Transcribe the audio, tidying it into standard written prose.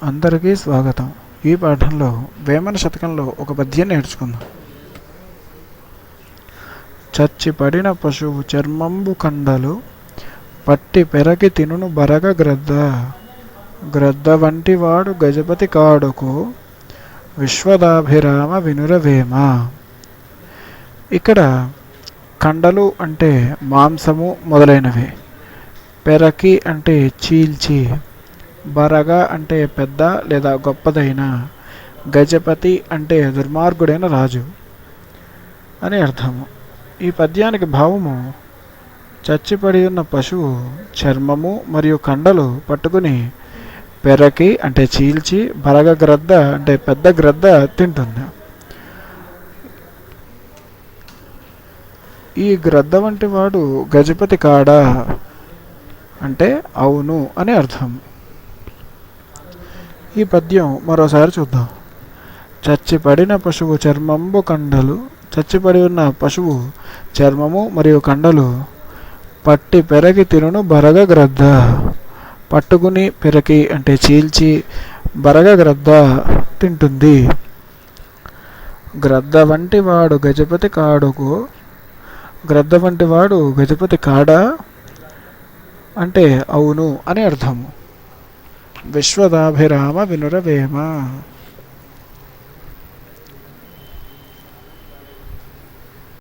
అందరికీ స్వాగతం. ఈ పాఠంలో వేమన శతకంలో ఒక పద్యం నేర్చుకుందాం. చచ్చి పడిన పశువు చర్మంబు కండలు పట్టి పెరగి తినును బరగ గ్రద్ద గ్రద్ద వంటి వాడు గజపతి కాడుకు విశ్వదాభిరామ వినురవేమ. ఇక్కడ కండలు అంటే మాంసము మొదలైనవి, పెరకి అంటే చీల్చి, బరగ అంటే పెద్ద లేదా గొప్పదైన, గజపతి అంటే దుర్మార్గుడైన రాజు అని అర్థము. ఈ పద్యానికి భావము చచ్చిపడి ఉన్న పశువు చర్మము మరియు కండలు పట్టుకుని పెరకి అంటే చీల్చి, బరగ గ్రద్ద అంటే పెద్ద గ్రద్ద తింటుంది. ఈ గ్రద్ద వంటి వాడు గజపతి కాడా అంటే అవును అని అర్థం. ఈ పద్యం మరోసారి చూద్దాం. చచ్చిపడిన పశువు చర్మంబు కండలు, చచ్చిపడి ఉన్న పశువు చర్మము మరియు కండలు పట్టి పెరగి తినును బరగ గ్రద్ద, పట్టుకుని పెరకి అంటే చీల్చి, బరగ గ్రద్ద తింటుంది. గ్రద్ద వంటి వాడు గజపతి కాడుకు, గ్రద్ద వంటి వాడు గజపతి కాడా అంటే అవును అని అర్థము. విశ్వదాభిరామ వినురవేమ.